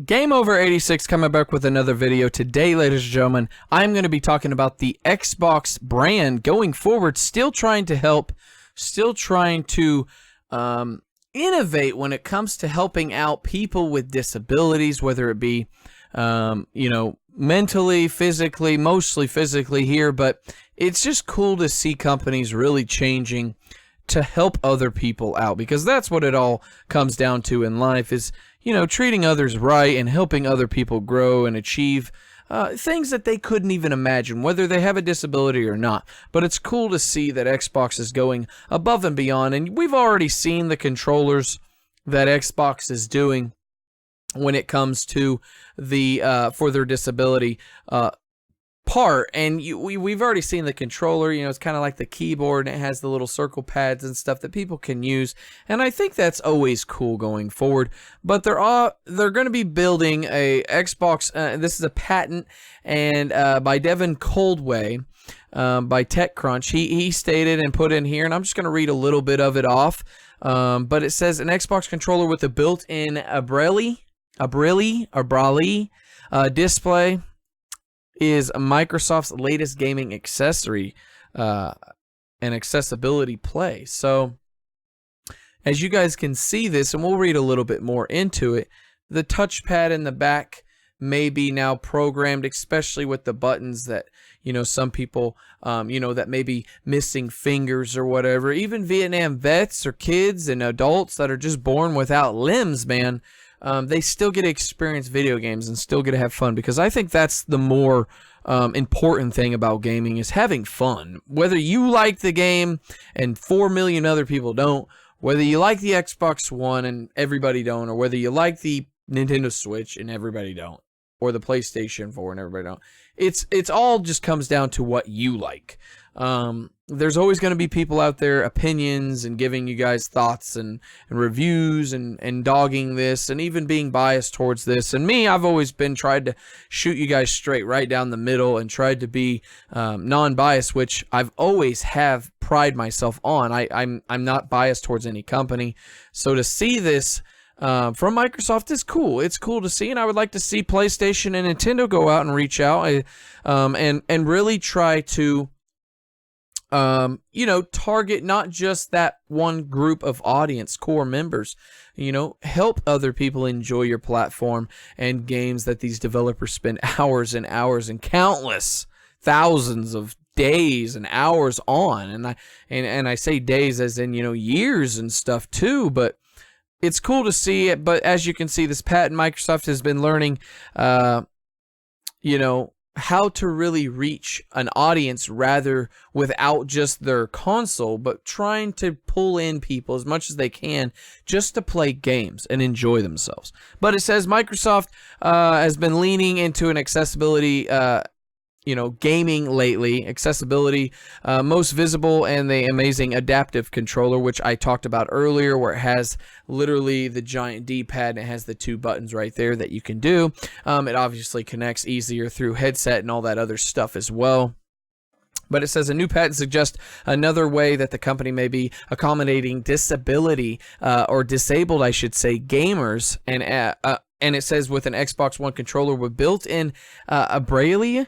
Game Over 86 coming back with another video. Today, ladies and gentlemen, I'm going to be talking about the Xbox brand going forward, still trying to help, still trying to innovate when it comes to helping out people with disabilities, whether it be, mentally, physically, mostly physically here, but it's just cool to see companies really changing to help other people out, because that's what it all comes down to in life is, treating others right and helping other people grow and achieve things that they couldn't even imagine, whether they have a disability or not. But it's cool to see that Xbox is going above and beyond, and we've already seen the controllers that Xbox is doing when it comes to the for their disability part, and we've already seen the controller. It's kind of like the keyboard, and it has the little circle pads and stuff that people can use, and I think that's always cool going forward. But they're going to be building a Xbox. This is a patent, and by Devin Coldway, by TechCrunch. He stated and put in here, and I'm just going to read a little bit of it off. But it says an Xbox controller with a built-in Braille display is Microsoft's latest gaming accessory and accessibility play. So as you guys can see this, and we'll read a little bit more into it, the touchpad in the back may be now programmed, especially with the buttons that, some people, that may be missing fingers or whatever. Even Vietnam vets or kids and adults that are just born without limbs, man, they still get to experience video games and still get to have fun, because I think that's the more important thing about gaming is having fun. Whether you like the game and 4 million other people don't, whether you like the Xbox One and everybody don't, or whether you like the Nintendo Switch and everybody don't, or the PlayStation 4 and everybody don't, it's all just comes down to what you like. There's always going to be people out there, opinions, and giving you guys thoughts and reviews and dogging this and even being biased towards this. And me, I've always been tried to shoot you guys straight right down the middle and tried to be non-biased, which I've always have pride myself on. I'm not biased towards any company. So to see this from Microsoft is cool. It's cool to see, and I would like to see PlayStation and Nintendo go out and reach out and really try to target not just that one group of audience, core members, help other people enjoy your platform and games that these developers spend hours and hours and countless thousands of days and hours on. And I say days as in, years and stuff too, but it's cool to see it. But as you can see, this patent, Microsoft has been learning, how to really reach an audience rather without just their console, but trying to pull in people as much as they can just to play games and enjoy themselves. But it says Microsoft has been leaning into an accessibility gaming lately. Accessibility most visible and the amazing adaptive controller, which I talked about earlier, where it has literally the giant D-pad and it has the 2 buttons right there that you can do. It obviously connects easier through headset and all that other stuff as well. But it says a new patent suggests another way that the company may be accommodating disability or disabled, I should say, gamers. And it says with an Xbox One controller with built-in a Braille,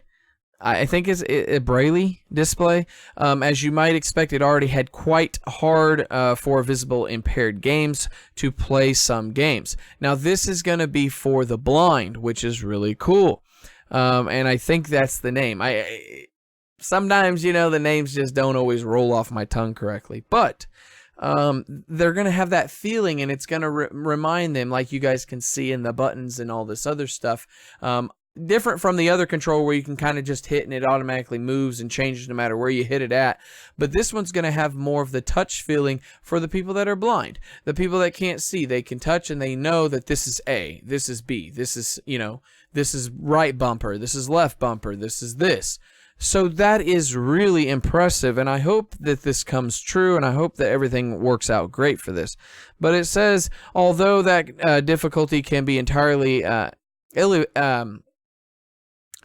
I think is a Braille display. As you might expect, it already had quite hard for visible impaired games to play some games. Now this is going to be for the blind, which is really cool. And I think that's the name. Sometimes, the names just don't always roll off my tongue correctly, but they're going to have that feeling, and it's going to remind them, like you guys can see in the buttons and all this other stuff, different from the other controller where you can kind of just hit and it automatically moves and changes no matter where you hit it at. But this one's going to have more of the touch feeling for the people that are blind. The people that can't see, they can touch and they know that this is A, this is B, this is, this is right bumper, this is left bumper, this is this. So that is really impressive, and I hope that this comes true, and I hope that everything works out great for this. But it says, although that difficulty can be entirely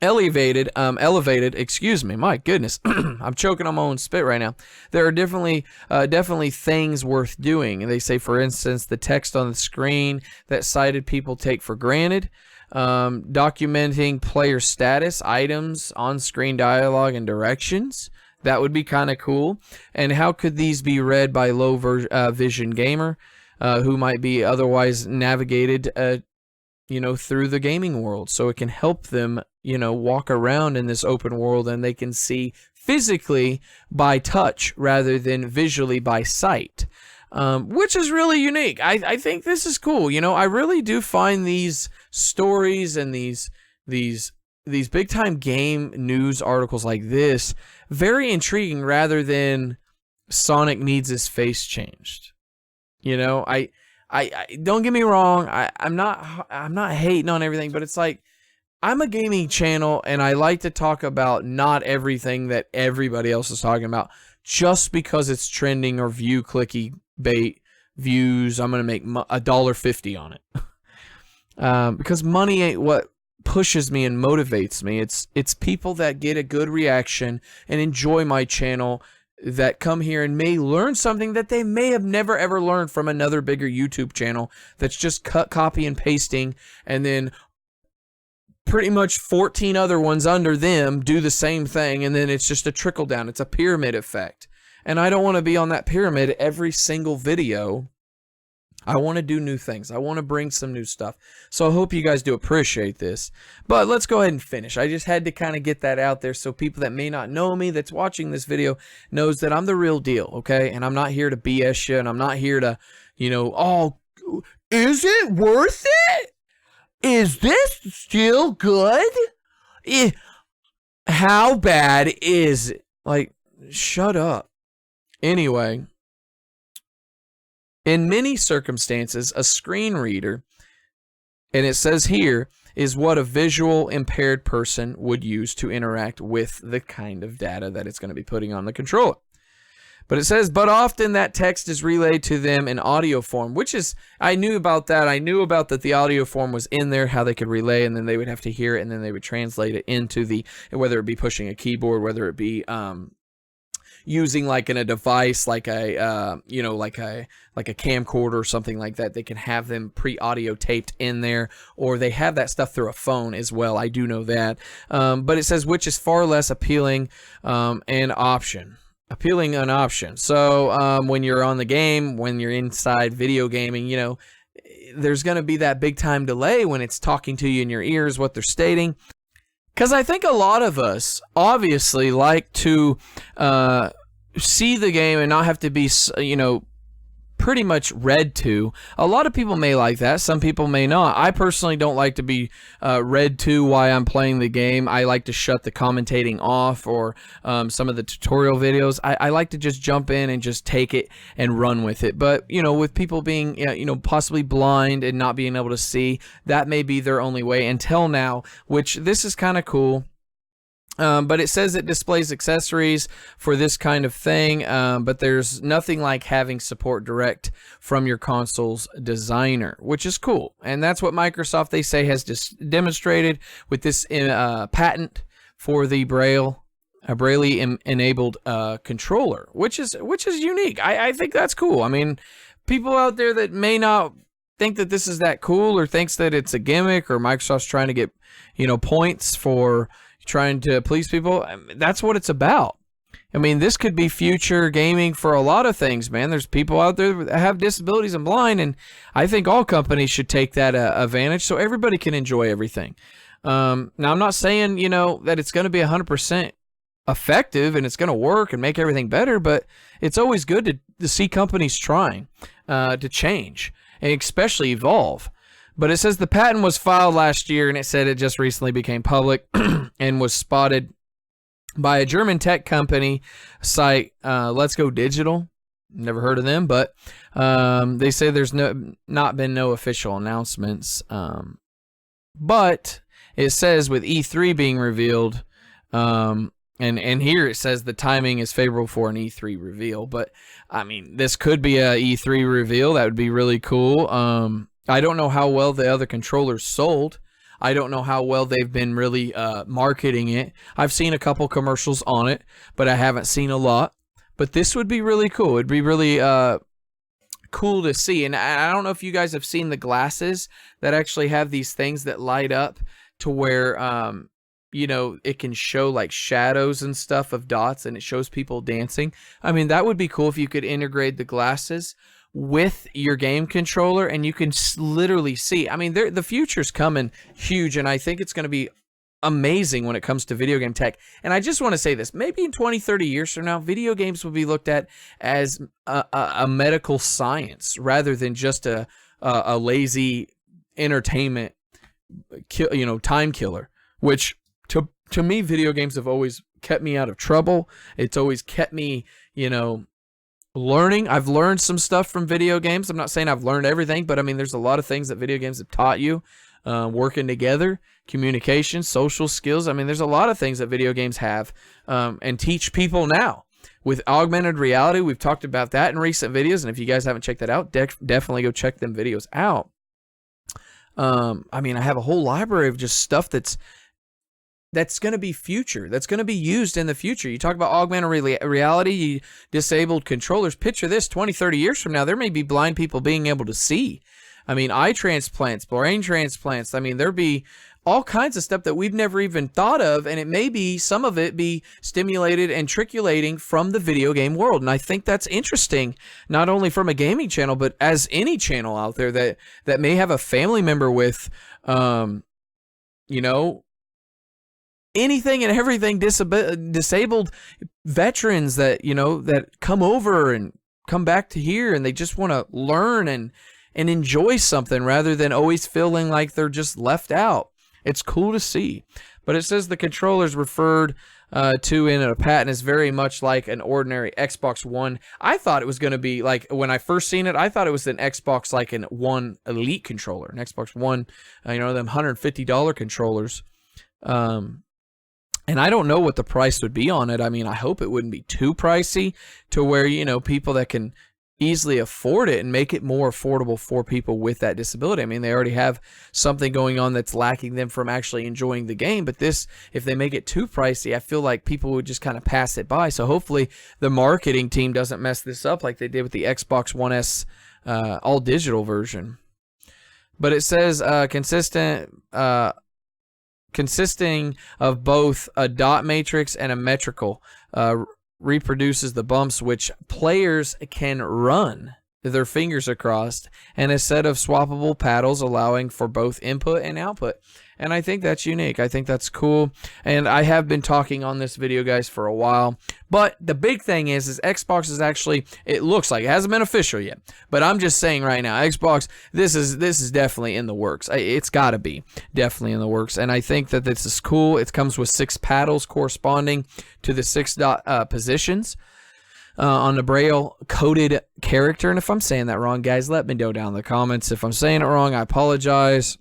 elevated, excuse me, my goodness, I'm choking on my own spit right now. There are definitely things worth doing. And they say, for instance, the text on the screen that sighted people take for granted, documenting player status, items, on-screen dialogue, and directions. That would be kind of cool. And how could these be read by low vision gamer who might be otherwise navigated through the gaming world, so it can help them, walk around in this open world and they can see physically by touch rather than visually by sight, which is really unique. I think this is cool. I really do find these stories and these big time game news articles like this very intriguing rather than Sonic needs his face changed. I don't get me wrong. I'm not hating on everything, but it's like I'm a gaming channel and I like to talk about not everything that everybody else is talking about just because it's trending or view clicky bait views. I'm gonna make $1.50 on it because money ain't what pushes me and motivates me. It's people that get a good reaction and enjoy my channel, that come here and may learn something that they may have never ever learned from another bigger YouTube channel that's just copy and pasting, and then pretty much 14 other ones under them do the same thing, and then it's just a trickle down. It's a pyramid effect. And I don't want to be on that pyramid every single video. I want to do new things. I want to bring some new stuff. So I hope you guys do appreciate this. But let's go ahead and finish. I just had to kind of get that out there so people that may not know me that's watching this video knows that I'm the real deal, okay? And I'm not here to BS you, and I'm not here to, oh, is it worth it? Is this still good? How bad is it? Like, shut up. Anyway, in many circumstances, a screen reader, and it says here, is what a visual impaired person would use to interact with the kind of data that it's going to be putting on the controller. But it says, but often that text is relayed to them in audio form, which is, I knew about that. I knew about that the audio form was in there, how they could relay, and then they would have to hear it, and then they would translate it into whether it be pushing a keyboard, whether it be using like in a device like a like a camcorder or something like that. They can have them pre-audio taped in there, or they have that stuff through a phone as well. I do know that. But it says which is far less appealing an option. So when you're on the game, when you're inside video gaming, there's going to be that big time delay when it's talking to you in your ears, what they're stating. Because I think a lot of us obviously like to see the game and not have to be, pretty much read to. A lot of people may like that. Some people may not. I personally don't like to be read to while I'm playing the game. I like to shut the commentating off, or some of the tutorial videos. I like to just jump in and just take it and run with it. But, with people being, possibly blind and not being able to see, that may be their only way until now, which this is kind of cool. But it says it displays accessories for this kind of thing, but there's nothing like having support direct from your console's designer, which is cool. And that's what Microsoft, they say, has demonstrated with this patent for the Braille-enabled controller, which is unique. I think that's cool. I mean, people out there that may not think that this is that cool, or thinks that it's a gimmick, or Microsoft's trying to get, points for trying to please people, that's what it's about. I mean, this could be future gaming for a lot of things, man. There's people out there that have disabilities and blind, and I think all companies should take that advantage so everybody can enjoy everything. Now, I'm not saying, that it's going to be 100% effective and it's going to work and make everything better, but it's always good to see companies trying to change and especially evolve. But it says the patent was filed last year, and it said it just recently became public and was spotted by a German tech company site, Let's Go Digital. Never heard of them, but they say there's not been no official announcements. But it says with E3 being revealed, and here it says the timing is favorable for an E3 reveal. But, I mean, this could be a E3 reveal. That would be really cool. I don't know how well the other controllers sold. I don't know how well they've been really marketing it. I've seen a couple commercials on it, but I haven't seen a lot. But this would be really cool. It'd be really cool to see. And I don't know if you guys have seen the glasses that actually have these things that light up to where you know, it can show like shadows and stuff of dots, and it shows people dancing. I mean, that would be cool if you could integrate the glasses with your game controller and you can literally see. I mean, the future's coming huge, and I think it's going to be amazing when it comes to video game tech. And I just want to say this, maybe in 20, 30 years from now, video games will be looked at as a medical science rather than just a lazy entertainment, you know, time killer, which to me, video games have always kept me out of trouble. It's always kept me, you know, learning. I've learned some stuff from video games. I'm not saying I've learned everything, but I mean, there's a lot of things that video games have taught you. Working together, communication, social skills. I mean, there's a lot of things that video games have and teach people now. With augmented reality, we've talked about that in recent videos, and if you guys haven't checked that out, definitely go check them videos out. I mean, I have a whole library of just stuff that's going to be future, that's going to be used in the future. You talk about augmented reality, disabled controllers. Picture this, 20, 30 years from now, there may be blind people being able to see. I mean, eye transplants, brain transplants. I mean, there'd be all kinds of stuff that we've never even thought of, and it may be, some of it be stimulated and trickulating from the video game world. And I think that's interesting, not only from a gaming channel, but as any channel out there that may have a family member with, you know, anything and everything disabled veterans that, you know, that come over and come back to here and they just want to learn and enjoy something rather than always feeling like they're just left out. It's cool to see. But it says the controllers referred to in a patent is very much like an ordinary Xbox One. I thought it was going to be like, when I first seen it, I thought it was an Xbox like an One Elite controller, an Xbox One, you know, them $150 controllers. And I don't know what the price would be on it. I mean, I hope it wouldn't be too pricey to where, you know, people that can easily afford it and make it more affordable for people with that disability. I mean, they already have something going on that's lacking them from actually enjoying the game. But this, if they make it too pricey, I feel like people would just kind of pass it by. So hopefully the marketing team doesn't mess this up like they did with the Xbox One S all digital version. But it says consisting of both a dot matrix and a metrical, reproduces the bumps which players can run their fingers across, and a set of swappable paddles allowing for both input and output. And I think that's unique. I think that's cool. And I have been talking on this video, guys, for a while. But the big thing is Xbox is actually, it looks like, it hasn't been official yet. But I'm just saying right now, Xbox, this is definitely in the works. It's got to be definitely in the works. And I think that this is cool. It comes with 6 paddles corresponding to the 6 positions on the Braille coded character. And if I'm saying that wrong, guys, let me know down in the comments. If I'm saying it wrong, I apologize.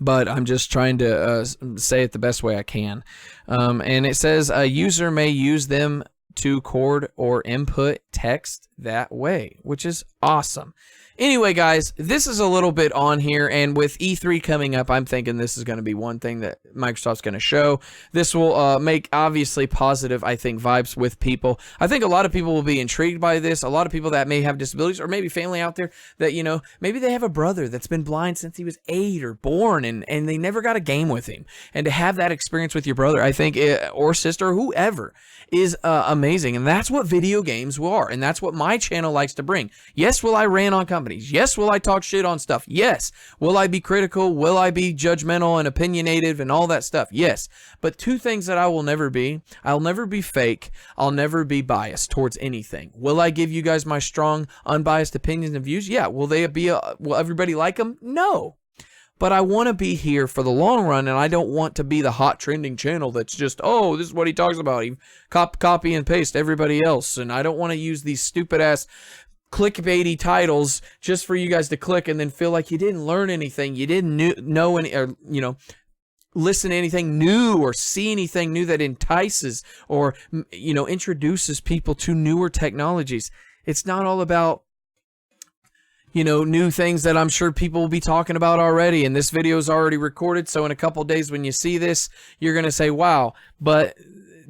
But I'm just trying to say it the best way I can. And it says a user may use them to record or input text that way, which is awesome. Anyway, guys, this is a little bit on here, and with E3 coming up, I'm thinking this is going to be one thing that Microsoft's going to show. This will make, obviously, positive, I think, vibes with people. I think a lot of people will be intrigued by this. A lot of people that may have disabilities, or maybe family out there that, you know, maybe they have a brother that's been blind since he was 8 or born, and they never got a game with him. And to have that experience with your brother, I think, or sister, whoever, is amazing. And that's what video games are, and that's what my channel likes to bring. Yes, will I rant on companies? Yes, will I talk shit on stuff? Yes. Will I be critical? Will I be judgmental and opinionated and all that stuff? Yes. But 2 things that I will never be: I'll never be fake. I'll never be biased towards anything. Will I give you guys my strong, unbiased opinions and views? Yeah. Will they be? Will everybody like them? No. But I want to be here for the long run, and I don't want to be the hot trending channel that's just, oh, this is what he talks about. He copy and paste everybody else. And I don't want to use these stupid ass clickbaity titles just for you guys to click and then feel like you didn't learn anything, you didn't know any, or, you know, listen to anything new or see anything new that entices or, you know, introduces people to newer technologies. It's not all about, you know, new things that I'm sure people will be talking about already. And this video is already recorded. So in a couple days when you see this, you're going to say, wow. But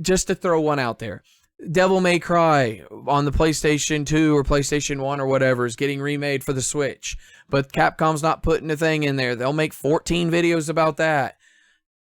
just to throw one out there, Devil May Cry on the PlayStation 2 or PlayStation 1 or whatever is getting remade for the Switch. But Capcom's not putting a thing in there. They'll make 14 videos about that.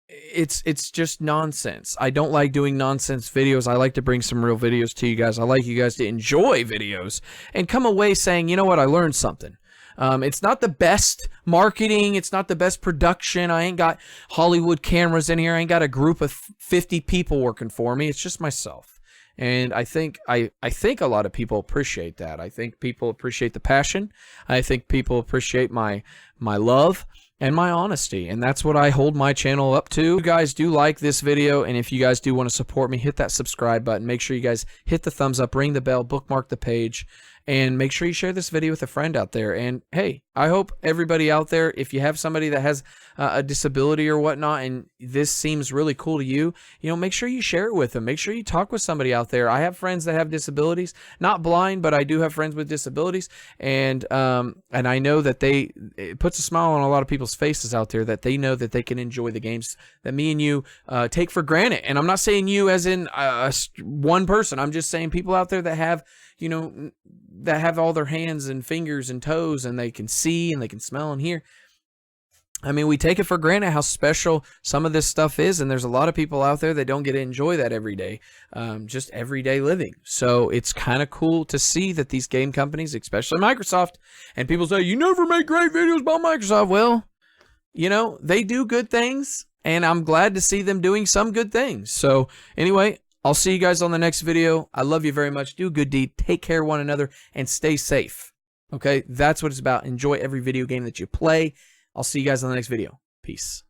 It's just nonsense. I don't like doing nonsense videos. I like to bring some real videos to you guys. I like you guys to enjoy videos and come away saying, you know what, I learned something. It's not the best marketing. It's not the best production. I ain't got Hollywood cameras in here. I ain't got a group of 50 people working for me. It's just myself. And I think a lot of people appreciate that. I think people appreciate the passion. I think people appreciate my love and my honesty, and that's what I hold my channel up to. If you guys do like this video, and if you guys do want to support me, hit that subscribe button. Make sure you guys hit the thumbs up, ring the bell, bookmark the page, and make sure you share this video with a friend out there. And hey, I hope everybody out there, if you have somebody that has a disability or whatnot, and this seems really cool to you, you know, make sure you share it with them. Make sure you talk with somebody out there. I have friends that have disabilities, not blind, but I do have friends with disabilities, and I know that it puts a smile on a lot of people's faces out there, that they know that they can enjoy the games that me and you take for granted. And I'm not saying you as in one person. I'm just saying people out there that have, you know, that have all their hands and fingers and toes, and they can see and they can smell and hear. I mean, we take it for granted how special some of this stuff is, and there's a lot of people out there that don't get to enjoy that every day, just everyday living. So it's kind of cool to see that these game companies, especially Microsoft, and people say, you never make great videos about Microsoft. Well, you know, they do good things, and I'm glad to see them doing some good things. So anyway, I'll see you guys on the next video. I love you very much. Do a good deed. Take care of one another and stay safe. Okay? That's what it's about. Enjoy every video game that you play. I'll see you guys on the next video. Peace.